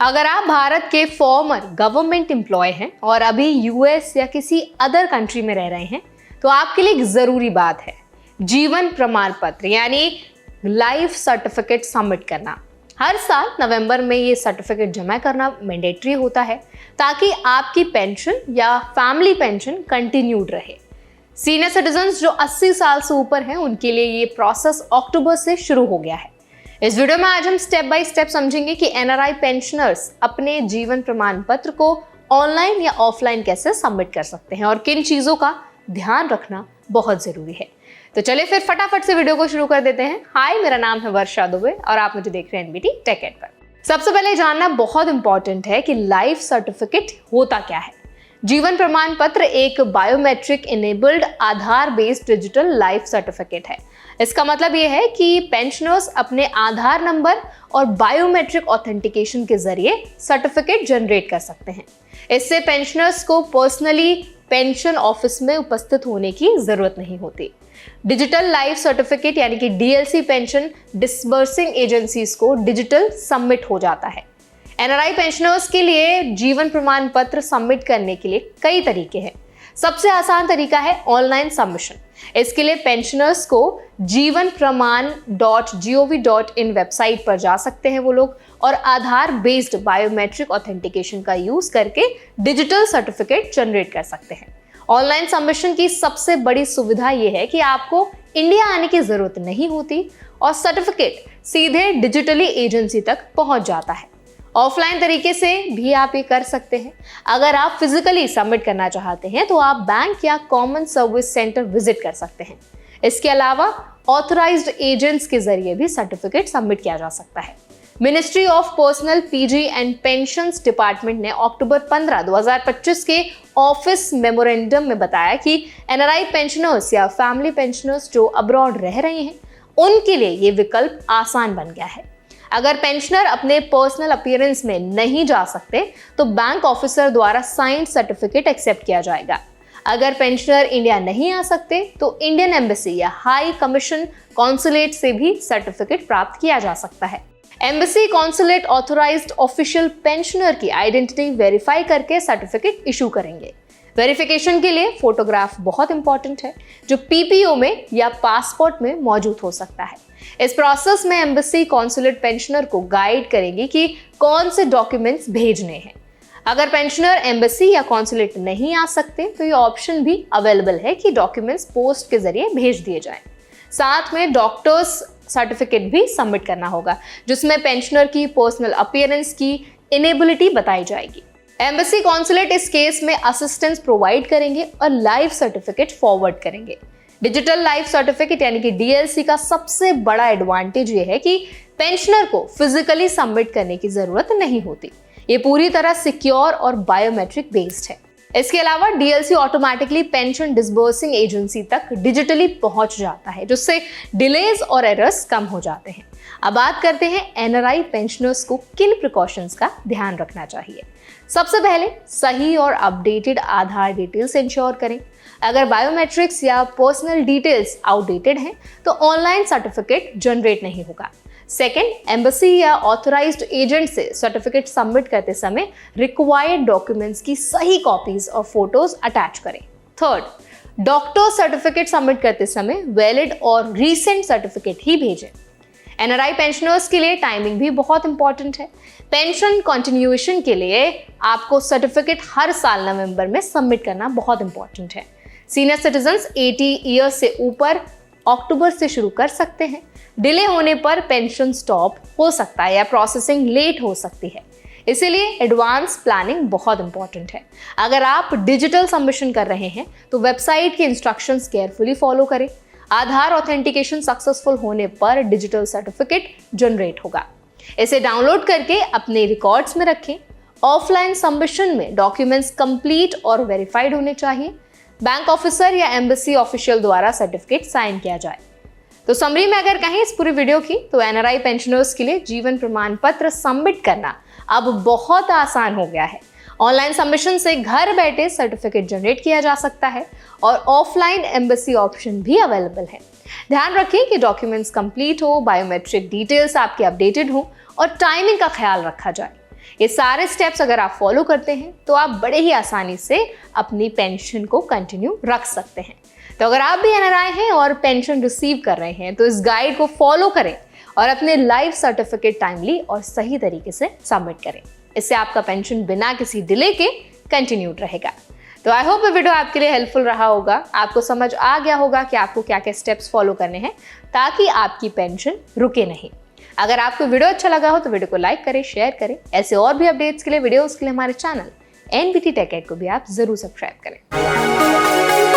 अगर आप भारत के फॉर्मर गवर्नमेंट एम्प्लॉय हैं और अभी यूएस या किसी अदर कंट्री में रह रहे हैं तो आपके लिए एक ज़रूरी बात है, जीवन प्रमाण पत्र यानी लाइफ सर्टिफिकेट सबमिट करना। हर साल नवंबर में ये सर्टिफिकेट जमा करना मैंडेटरी होता है ताकि आपकी पेंशन या फैमिली पेंशन कंटिन्यूड रहे। सीनियर सिटीजन्स जो 80 साल से ऊपर हैं उनके लिए ये प्रोसेस अक्टूबर से शुरू हो गया है। इस वीडियो में आज हम स्टेप बाय स्टेप समझेंगे कि एनआरआई पेंशनर्स अपने जीवन प्रमाण पत्र को ऑनलाइन या ऑफलाइन कैसे सबमिट कर सकते हैं और किन चीज़ों का ध्यान रखना बहुत ज़रूरी है। तो चलिए फिर फटाफट से वीडियो को शुरू कर देते हैं। हाय, मेरा नाम है वर्षा दुबे और आप मुझे देख रहे हैं एनबीटी टेक एड पर। सबसे पहले जानना बहुत इंपॉर्टेंट है कि लाइफ सर्टिफिकेट होता क्या है। जीवन प्रमाण पत्र एक बायोमेट्रिक इनेबल्ड आधार बेस्ड डिजिटल लाइफ सर्टिफिकेट है। इसका मतलब ये है कि पेंशनर्स अपने आधार नंबर और बायोमेट्रिक ऑथेंटिकेशन के जरिए सर्टिफिकेट जनरेट कर सकते हैं। इससे पेंशनर्स को पर्सनली पेंशन ऑफिस में उपस्थित होने की जरूरत नहीं होती। डिजिटल लाइफ सर्टिफिकेट यानी कि डीएलसी पेंशन डिसबर्सिंग एजेंसीज को डिजिटल सबमिट हो जाता है। एनआरआई पेंशनर्स के लिए जीवन प्रमाण पत्र सबमिट करने के लिए कई तरीके हैं। सबसे आसान तरीका है ऑनलाइन सबमिशन। इसके लिए पेंशनर्स को jivanpraman.gov.in वेबसाइट पर जा सकते हैं वो लोग और आधार बेस्ड बायोमेट्रिक ऑथेंटिकेशन का यूज करके डिजिटल सर्टिफिकेट जनरेट कर सकते हैं। ऑनलाइन सबमिशन की सबसे बड़ी सुविधा ये है कि आपको इंडिया आने की जरूरत नहीं होती और सर्टिफिकेट सीधे डिजिटली एजेंसी तक पहुंच जाता है। ऑफलाइन तरीके से भी आप ये कर सकते हैं। अगर आप फिजिकली सबमिट करना चाहते हैं तो आप बैंक या कॉमन सर्विस सेंटर विजिट कर सकते हैं। इसके अलावा ऑथराइज्ड एजेंट्स के जरिए भी सर्टिफिकेट सबमिट किया जा सकता है। Ministry of personal PG and pensions department ने अक्टूबर 15, 2025 के ऑफिस मेमोरेंडम में बताया कि एनआरआई पेंशनर्स या फैमिली पेंशनर्स जो अब्रॉड रह रहे हैं उनके लिए ये विकल्प आसान बन गया है। अगर पेंशनर अपने पर्सनल अपीयरेंस में नहीं जा सकते तो बैंक ऑफिसर द्वारा साइंड सर्टिफिकेट एक्सेप्ट किया जाएगा। अगर पेंशनर इंडिया नहीं आ सकते तो इंडियन एम्बेसी या हाई कमीशन कॉन्सुलेट से भी सर्टिफिकेट प्राप्त किया जा सकता है। Embassy consulate authorised official pensioner की आइडेंटिटी वेरीफाई करके सर्टिफिकेट इशू करेंगे। वेरिफिकेशन के लिए फोटोग्राफ बहुत इंपॉर्टेंट है जो पीपीओ में या पासपोर्ट में मौजूद हो सकता है। इस प्रोसेस में एम्बेसी कॉन्सुलेट पेंशनर को गाइड करेगी कि कौन से डॉक्यूमेंट्स भेजने हैं। अगर पेंशनर एम्बेसी या कॉन्सुलेट नहीं आ सकते तो ये ऑप्शन भी अवेलेबल है कि डॉक्यूमेंट्स पोस्ट के जरिए भेज दिए जाएं। साथ में डॉक्टर्स सर्टिफिकेट भी सबमिट करना होगा जिसमें पेंशनर की पर्सनल अपीयरेंस की इनेबिलिटी बताई जाएगी। एम्बेसी कॉन्सुलेट इस केस में असिस्टेंस प्रोवाइड करेंगे और लाइफ सर्टिफिकेट फॉरवर्ड करेंगे। डिजिटल लाइफ सर्टिफिकेट यानी कि डीएलसी का सबसे बड़ा एडवांटेज ये है कि पेंशनर को फिजिकली सबमिट करने की जरूरत नहीं होती। ये पूरी तरह सिक्योर और बायोमेट्रिक बेस्ड है। इसके अलावा DLC automatically pension disbursing agency तक डिजिटली पहुंच जाता है जिससे डिलेज और एरर्स कम हो जाते हैं। अब बात करते हैं एनआरआई पेंशनर्स को किन प्रिकॉशंस का ध्यान रखना चाहिए। सबसे पहले सही और अपडेटेड आधार डिटेल्स इंश्योर करें। अगर बायोमेट्रिक्स या पर्सनल डिटेल्स आउटडेटेड हैं तो ऑनलाइन सर्टिफिकेट जनरेट नहीं होगा। सेकेंड, एम्बेसी या ऑथराइज्ड एजेंट से सर्टिफिकेट सबमिट करते समय रिक्वायर्ड डॉक्यूमेंट्स की सही कॉपीज और फोटोज अटैच करें। थर्ड, डॉक्टर सर्टिफिकेट सबमिट करते समय वैलिड और रीसेंट सर्टिफिकेट ही भेजें। एनआरआई पेंशनर्स के लिए टाइमिंग भी बहुत इंपॉर्टेंट है। पेंशन कंटिन्यूएशन के लिए आपको सर्टिफिकेट हर साल नवंबर में सबमिट करना बहुत इंपॉर्टेंट है। सीनियर सिटीजन्स 80 ईयर्स से ऊपर अक्टूबर से शुरू कर सकते हैं। डिले होने पर पेंशन स्टॉप हो सकता है या प्रोसेसिंग लेट हो सकती है, इसीलिए एडवांस प्लानिंग बहुत इंपॉर्टेंट है। अगर आप डिजिटल सबमिशन कर रहे हैं तो वेबसाइट के इंस्ट्रक्शंस केयरफुली फॉलो करें। आधार ऑथेंटिकेशन सक्सेसफुल होने पर डिजिटल सर्टिफिकेट जनरेट होगा। इसे डाउनलोड करके अपने रिकॉर्ड्स में रखें। ऑफलाइन सबमिशन में डॉक्यूमेंट्स कंप्लीट और वेरीफाइड होने चाहिए। बैंक ऑफिसर या एम्बेसी ऑफिशियल द्वारा सर्टिफिकेट साइन किया जाए। तो समरी में अगर कहें इस पूरी वीडियो की तो एनआरआई पेंशनर्स के लिए जीवन प्रमाण पत्र सबमिट करना अब बहुत आसान हो गया है। ऑनलाइन सबमिशन से घर बैठे सर्टिफिकेट जनरेट किया जा सकता है और ऑफलाइन एम्बेसी ऑप्शन भी अवेलेबल है। ध्यान रखें कि डॉक्यूमेंट्स कंप्लीट हो, बायोमेट्रिक डिटेल्स आपके अपडेटेड हो और टाइमिंग का ख्याल रखा जाए। ये सारे स्टेप्स अगर आप फॉलो करते हैं तो आप बड़े ही आसानी से अपनी पेंशन को कंटिन्यू रख सकते हैं। तो अगर आप भी एनआरआई हैं और पेंशन रिसीव कर रहे हैं तो इस गाइड को फॉलो करें और अपने लाइफ सर्टिफिकेट टाइमली और सही तरीके से सबमिट करें। इससे आपका पेंशन बिना किसी डिले के कंटिन्यूड रहेगा। तो आई होप ये वीडियो आपके लिए हेल्पफुल रहा होगा। आपको समझ आ गया होगा कि आपको क्या क्या स्टेप्स फॉलो करने हैं ताकि आपकी पेंशन रुके नहीं। अगर आपको वीडियो अच्छा लगा हो तो वीडियो को लाइक करें, शेयर करें। ऐसे और भी अपडेट्स के लिए, वीडियोस के लिए हमारे चैनल NBT Tech Ed को भी आप जरूर सब्सक्राइब करें।